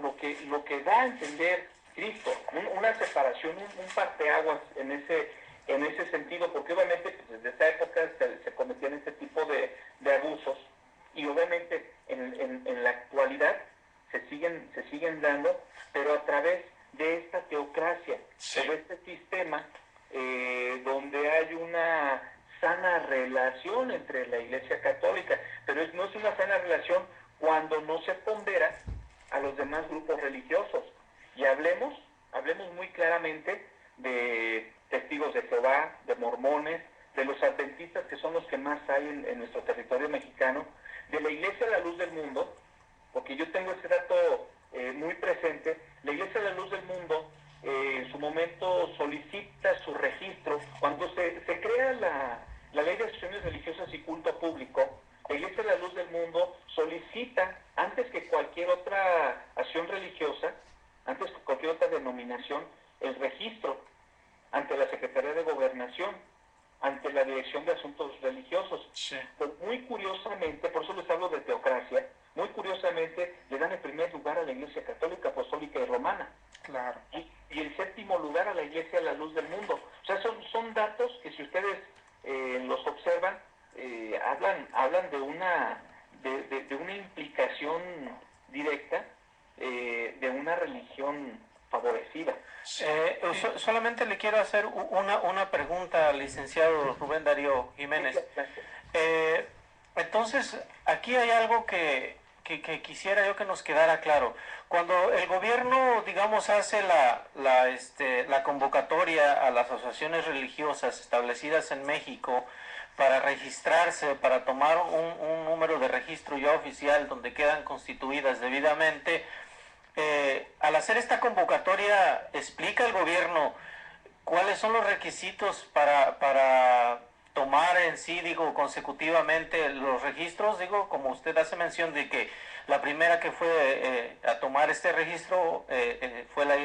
lo que da a entender Cristo, una separación, un parteaguas en ese sentido, porque obviamente pues, desde esa época se cometían este tipo de abusos, y obviamente en la actualidad se siguen dando, pero a través de esta teocracia, sí, de este sistema donde hay una sana relación entre la Iglesia Católica, pero no es una sana relación cuando no se pondera a los demás grupos religiosos. Y hablemos muy claramente de testigos de Jehová, de mormones, de los adventistas, que son los que más hay en nuestro territorio mexicano, de la Iglesia de la Luz del Mundo, porque yo tengo ese dato muy presente. La Iglesia de la Luz del Mundo en su momento solicita su registro. Cuando se crea la Ley de Asociaciones Religiosas y Culto Público, la Iglesia de la Luz del Mundo solicita, antes que cualquier otra acción religiosa, antes que cualquier otra denominación, el registro ante la Secretaría de Gobernación, ante la Dirección de Asuntos Religiosos. Sí. Pues muy curiosamente, por eso les hablo de teocracia, muy curiosamente le dan el primer lugar a la Iglesia Católica, Apostólica y Romana. Claro. Y el séptimo lugar a la Iglesia de la Luz del Mundo. O sea, son datos que si ustedes los observan, hablan de una implicación directa de una religión favorecida. Solamente le quiero hacer una pregunta al licenciado Rubén Darío Jiménez. Entonces, aquí hay algo que quisiera yo que nos quedara claro. Cuando el gobierno, digamos, hace la convocatoria a las asociaciones religiosas establecidas en México para registrarse, para tomar un número de registro ya oficial donde quedan constituidas debidamente, al hacer esta convocatoria, ¿explica el gobierno cuáles son los requisitos para tomar en sí, digo, consecutivamente los registros? Digo, como usted hace mención de que la primera que fue a tomar este registro fue la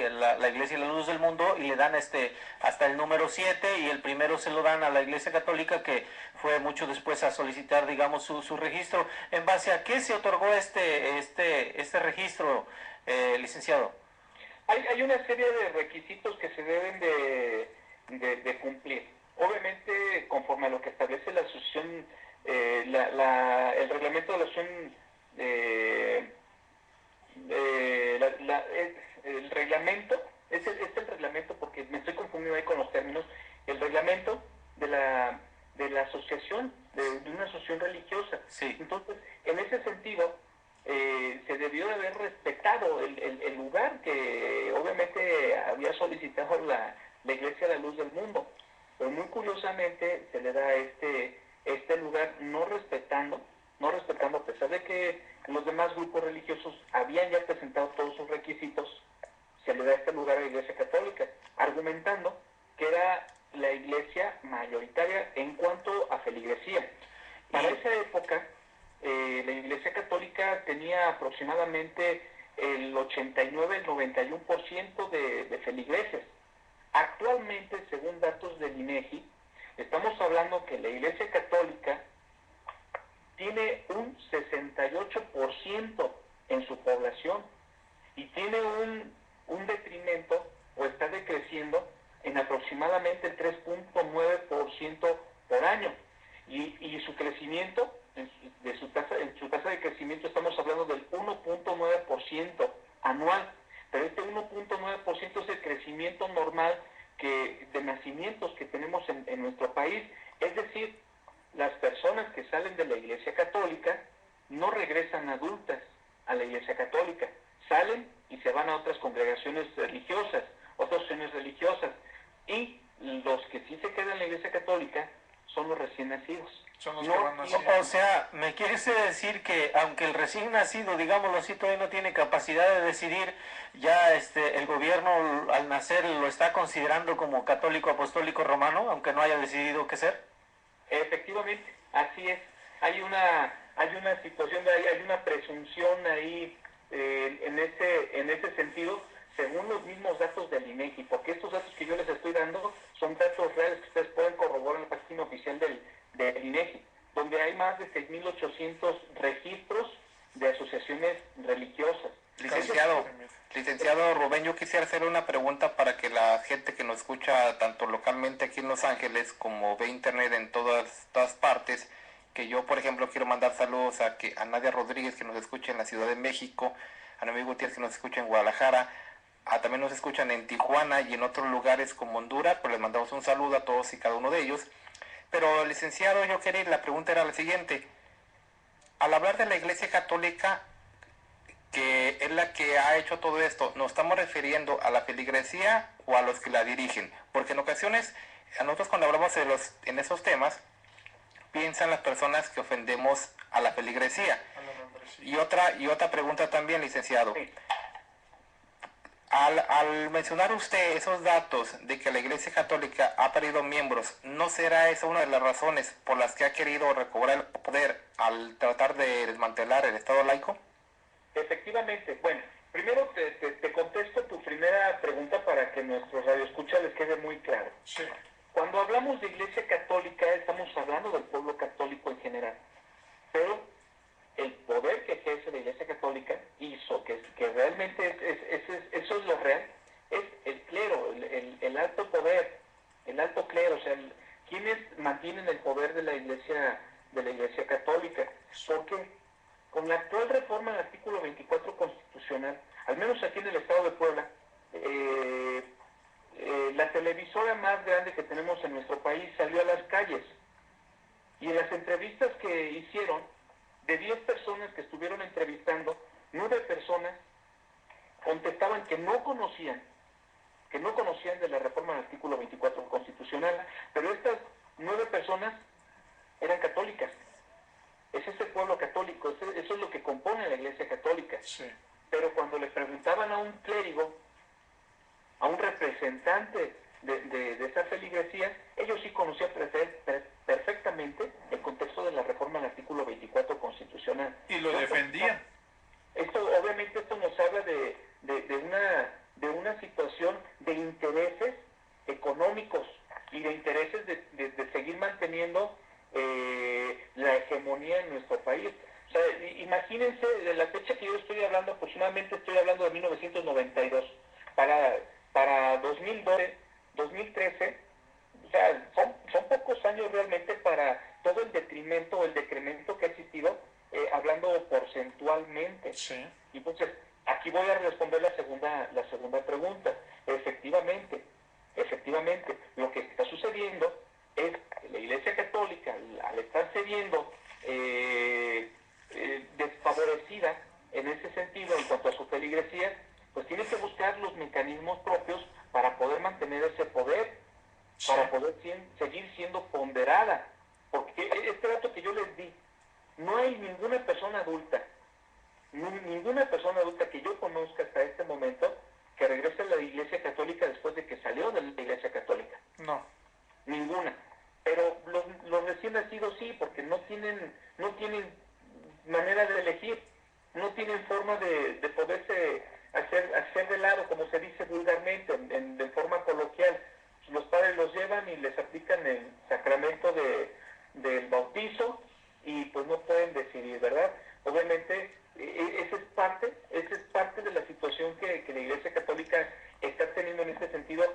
Iglesia de la Luz del Mundo, y le dan hasta el número 7, y el primero se lo dan a la Iglesia Católica, que fue mucho después a solicitar, digamos, su registro. ¿En base a qué se otorgó este registro, licenciado? Hay una serie de requisitos que se deben de cumplir. Obviamente, conforme a lo que establece la asociación, el reglamento de la asociación, el reglamento, es el reglamento, porque me estoy confundiendo ahí con los términos, el reglamento de la asociación, de una asociación religiosa. Sí. Entonces, en ese sentido, se debió de haber respetado el lugar que obviamente había solicitado la Iglesia de la Luz del Mundo. Pero muy curiosamente se le da este lugar no respetando, a pesar de que los demás grupos religiosos habían ya presentado todos sus requisitos, se le da este lugar a la Iglesia Católica, argumentando que era la iglesia mayoritaria en cuanto a feligresía. Para esa época, la Iglesia Católica tenía aproximadamente el 89, el 91% de feligreses. Actualmente, según datos del INEGI, estamos hablando que la Iglesia Católica tiene un 68% en su población y tiene un detrimento, o está decreciendo, en aproximadamente el 3.9% por año. Y su crecimiento, en su tasa de crecimiento, estamos hablando del 1.9% anual. Pero este 1.9% es el crecimiento normal de nacimientos que tenemos en nuestro país. Es decir, las personas que salen de la Iglesia Católica no regresan adultas a la Iglesia Católica. Salen y se van a otras congregaciones religiosas, otras opciones religiosas. Y los que sí se quedan en la Iglesia Católica son los recién nacidos. Son los que van naciendo. O sea, ¿me quieres decir que aunque el recién nacido, digámoslo así, todavía no tiene capacidad de decidir, ya el gobierno al nacer lo está considerando como católico apostólico romano, aunque no haya decidido qué ser? Efectivamente, así es. Hay una situación, hay una presunción ahí en ese sentido, según los mismos datos del INEGI, porque estos datos que yo les estoy dando son datos reales que ustedes pueden corroborar en la página oficial del INEGI, donde hay más de 6.800 registros de asociaciones religiosas. Licenciado Rubén, yo quisiera hacer una pregunta para que la gente que nos escucha tanto localmente aquí en Los Ángeles como ve internet en todas partes, que yo, por ejemplo, quiero mandar saludos a Nadia Rodríguez, que nos escucha en la Ciudad de México, a Noemí Gutiérrez, que nos escucha en Guadalajara, también nos escuchan en Tijuana y en otros lugares como Honduras, pues les mandamos un saludo a todos y cada uno de ellos. Pero, licenciado, la pregunta era la siguiente. Al hablar de la Iglesia Católica, que es la que ha hecho todo esto, ¿nos estamos refiriendo a la feligresía o a los que la dirigen? Porque en ocasiones, a nosotros cuando hablamos en esos temas, piensan las personas que ofendemos a la feligresía. Y otra pregunta también, licenciado. Sí. Al mencionar usted esos datos de que la Iglesia Católica ha perdido miembros, ¿no será esa una de las razones por las que ha querido recobrar el poder al tratar de desmantelar el Estado laico? Efectivamente. Bueno, primero te contesto tu primera pregunta para que nuestros radioescuchas les quede muy claro. Sí. Cuando hablamos de Iglesia Católica, estamos hablando del pueblo católico en general. Pero el poder que ejerce la Iglesia Católica hizo que realmente eso es lo real, es el clero, el alto poder, el alto clero, o sea, quienes mantienen el poder de la Iglesia Católica. Porque con la actual reforma del artículo 24 constitucional, al menos aquí en el estado de Puebla, la televisora más grande que tenemos en nuestro país salió a las calles Y en las entrevistas que hicieron, de 10 personas que estuvieron entrevistando, 9 personas contestaban que no conocían de la reforma del artículo 24 constitucional, pero estas 9 personas eran católicas. Es ese pueblo católico, eso es lo que compone la Iglesia Católica. Sí. Pero cuando le preguntaban a un clérigo, a un representante de esa feligresía, ellos sí conocían perfectamente el contexto de la reforma del artículo 24 constitucional. Y lo defendían. Obviamente esto nos habla de una situación de intereses económicos y de intereses de seguir manteniendo la hegemonía en nuestro país. O sea, imagínense, de la fecha que yo estoy hablando, aproximadamente estoy hablando de 1992, para 2012, 2013, o sea, son pocos años realmente para todo el detrimento o el decremento que ha existido, hablando porcentualmente. Sí. Y entonces, aquí voy a responder la segunda pregunta. Efectivamente, lo que está sucediendo es que la Iglesia Católica, al estarse viendo desfavorecida en ese sentido en cuanto a su feligresía, pues tiene que buscar los mecanismos propios para poder mantener ese poder, para poder seguir siendo ponderada. Porque este dato que yo les di, no hay ninguna persona adulta que yo conozca hasta este momento que regrese a la Iglesia Católica después de que salió de la Iglesia Católica. No. Ninguna. Pero los recién nacidos sí, porque no tienen manera de elegir, no tienen forma de poderse hacer de lado, como se dice vulgarmente, de forma coloquial. Los padres los llevan y les aplican el sacramento del bautizo y pues no pueden decidir, ¿verdad? Obviamente, esa es parte de la situación que la Iglesia Católica está teniendo en este sentido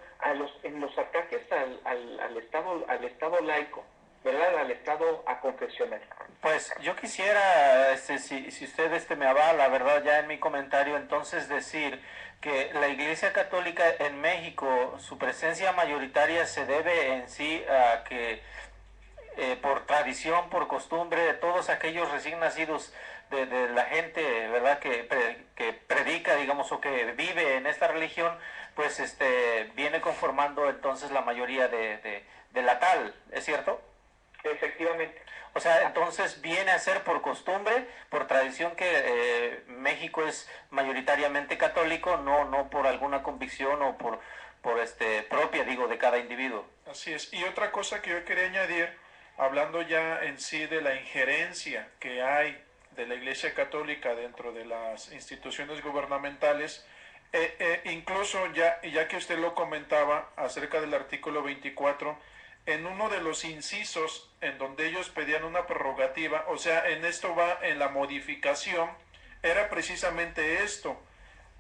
en los ataques al Estado laico, ¿verdad? Al Estado aconfesional. Pues yo quisiera, si usted me avala, ¿verdad? Ya en mi comentario, entonces decir que la Iglesia Católica en México, su presencia mayoritaria se debe en sí a que por tradición, por costumbre, de todos aquellos recién nacidos de la gente, ¿verdad? Que predica, digamos, o que vive en esta religión, pues viene conformando entonces la mayoría de la tal, ¿es cierto? Efectivamente. O sea, entonces viene a ser por costumbre, por tradición que México es mayoritariamente católico, no por alguna convicción o por propia, digo, de cada individuo. Así es. Y otra cosa que yo quería añadir, hablando ya en sí de la injerencia que hay de la Iglesia Católica dentro de las instituciones gubernamentales, incluso ya que usted lo comentaba acerca del artículo 24, en uno de los incisos en donde ellos pedían una prerrogativa, o sea, en esto va en la modificación, era precisamente esto: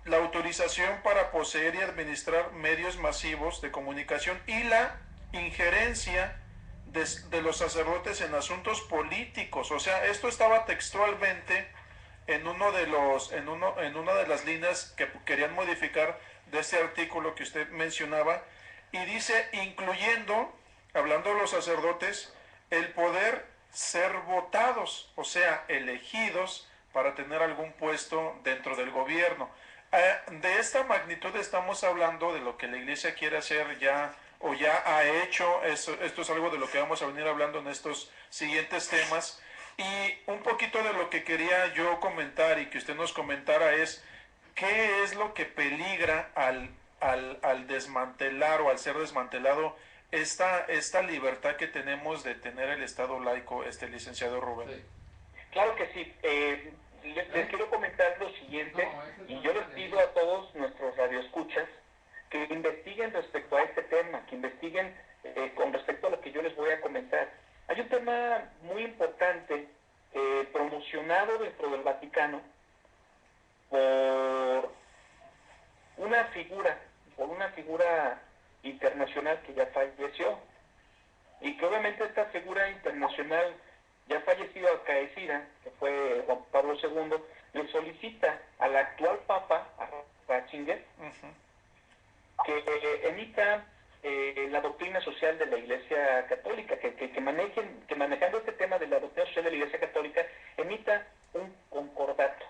la autorización para poseer y administrar medios masivos de comunicación y la injerencia de los sacerdotes en asuntos políticos. O sea, esto estaba textualmente en una de las líneas que querían modificar de este artículo que usted mencionaba, y dice, incluyendo, hablando de los sacerdotes, el poder ser votados, o sea, elegidos para tener algún puesto dentro del gobierno. De esta magnitud estamos hablando de lo que la Iglesia quiere hacer ya, o ya ha hecho. Esto es algo de lo que vamos a venir hablando en estos siguientes temas. Y un poquito de lo que quería yo comentar y que usted nos comentara es, ¿qué es lo que peligra al desmantelar o al ser desmantelado esta libertad que tenemos de tener el Estado laico, licenciado Rubén? Sí. Claro que sí. Les quiero comentar lo siguiente, y yo les pido a todos nuestros radioescuchas que investiguen respecto a este tema, que investiguen con respecto a lo que yo les voy a comentar. Hay un tema muy importante promocionado dentro del Vaticano por una figura internacional que ya falleció, y que obviamente esta figura internacional ya fallecida o acaecida, que fue Juan Pablo II, le solicita al actual Papa, a Ratzinger, que emita la doctrina social de la Iglesia Católica, que manejando este tema de la doctrina social de la Iglesia Católica, emita un concordato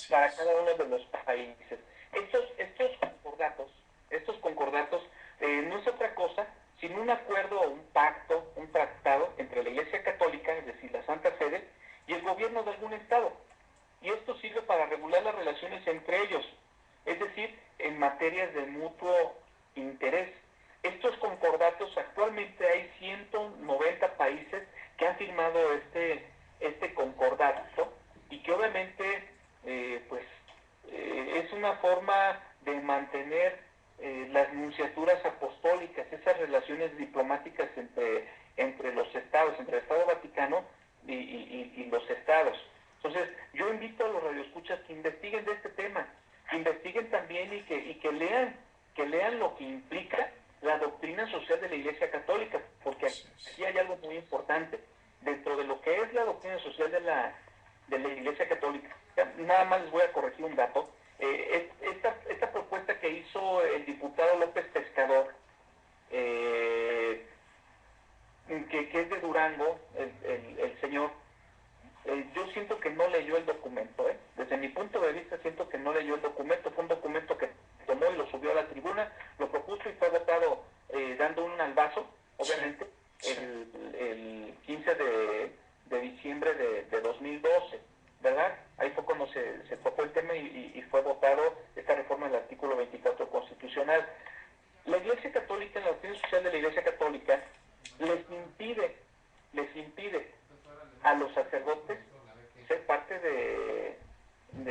para cada uno de los países. Estos concordatos no es otra cosa sino un acuerdo o un pacto, un tratado entre la Iglesia Católica, es decir, la Santa Sede, y el gobierno de algún Estado. Y esto sirve para regular las relaciones entre ellos, es decir, en materias de mutuo interés. Estos concordatos, actualmente hay 190 países que han firmado este concordato y que obviamente es una forma de mantener las nunciaturas apostólicas, esas relaciones diplomáticas entre los estados, entre el Estado Vaticano y los estados. Entonces, yo invito a los radioescuchas que investiguen de este tema, que investiguen también y que lean lo que implica la doctrina social de la Iglesia Católica, porque aquí hay algo muy importante. Dentro de lo que es la doctrina social de la Iglesia Católica, nada más les voy a corregir un dato. Esta propuesta que hizo el diputado López Pescador, que es de Durango, el señor, yo siento que no leyó el documento. Desde mi punto de vista siento que no leyó el documento. Fue un documento que tomó y lo subió a la tribuna, lo propuso y fue votado dando un albazo, obviamente, el 15 de diciembre de 2012, ¿verdad? Ahí fue cuando se tocó el tema y fue votado esta reforma del artículo 24 constitucional. La Iglesia Católica, en la doctrina social de la Iglesia Católica, les impide a los sacerdotes ser parte de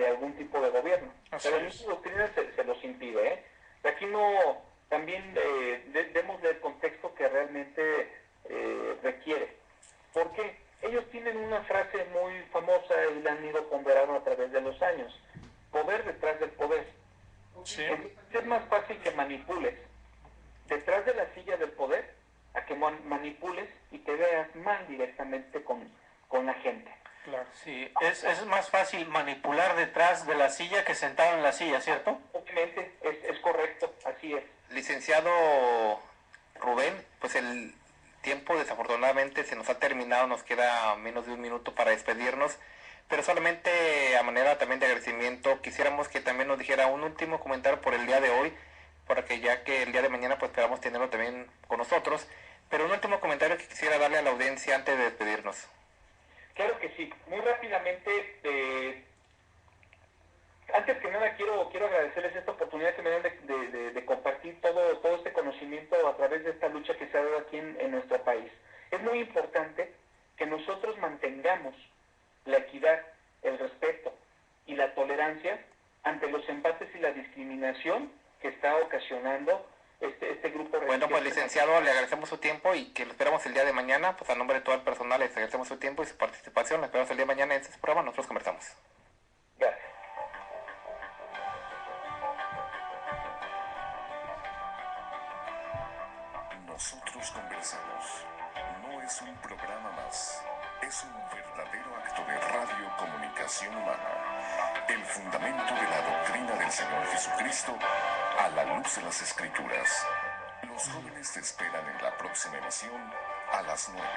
algún tipo de gobierno. Pero en esta doctrina se los impide. Aquí no, también demos el contexto que realmente requiere. ¿Por qué? Ellos tienen una frase muy famosa y la han ido ponderando a través de los años: poder detrás del poder. Sí. Es más fácil que manipules detrás de la silla del poder a que manipules y te veas mal directamente con la gente. Claro. Sí, es más fácil manipular detrás de la silla que sentado en la silla, ¿cierto? Obviamente, es correcto, así es. Licenciado Rubén, pues el tiempo desafortunadamente se nos ha terminado, nos queda menos de un minuto para despedirnos, pero solamente a manera también de agradecimiento quisiéramos que también nos dijera un último comentario por el día de hoy, para que ya que el día de mañana pues esperamos tenerlo también con nosotros, pero un último comentario que quisiera darle a la audiencia antes de despedirnos. Claro que sí, muy rápidamente, antes que nada quiero agradecerles esta oportunidad que me dan de compartir todo este conocimiento a través de esta lucha que se ha dado aquí en nuestro país. Es muy importante que nosotros mantengamos la equidad, el respeto y la tolerancia ante los embates y la discriminación que está ocasionando este grupo religioso. Bueno, pues licenciado, le agradecemos su tiempo y que lo esperamos el día de mañana. Pues a nombre de todo el personal les agradecemos su tiempo y su participación. Lo esperamos el día de mañana en este programa. Nosotros conversamos. Gracias. Nosotros conversamos. No es un programa más. Es un verdadero acto de radiocomunicación humana. El fundamento de la doctrina del Señor Jesucristo a la luz de las Escrituras. Los jóvenes te esperan en la próxima emisión a las 9.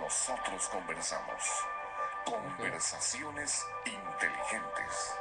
Nosotros conversamos. Conversaciones inteligentes.